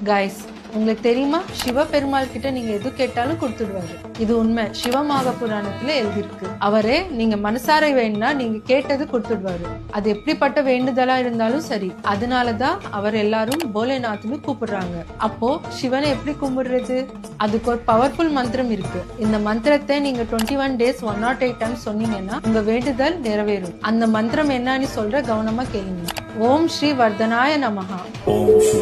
Guys, உங்களுக்கு தெரியுமா சிவபெருமாள் கிட்ட நீங்க எது கேட்டாலும் கொடுத்துடுவாரு. இது உண்மை. சிவமாக புராணத்துல எழுதியிருக்கு. அவரே நீங்க மனசார வேணும்னா நீங்க கேட்டது கொடுத்துடுவாரு. அது எப்படிப்பட்ட வேண்டுதலா இருந்தாலும் சரி. அதனாலதான் அவர் எல்லாரும் போலேநாத்னு கூப்பிடுறாங்க. அப்போ சிவனை எப்படி கும்பிடுறது? அதுக்கு ஒரு பவர்ஃபுல் மந்திரம் இருக்கு. இந்த மந்திரத்தை நீங்க 21 days 108 times சொன்னீங்கன்னா உங்க வேண்டுதல் நிறைவேறும். அந்த மந்திரம் என்னன்னு சொல்ற, கவனமா கேளுங்க. ஓம் ஸ்ரீ வர்தனாய நமஹா. ஓம் ஸ்ரீ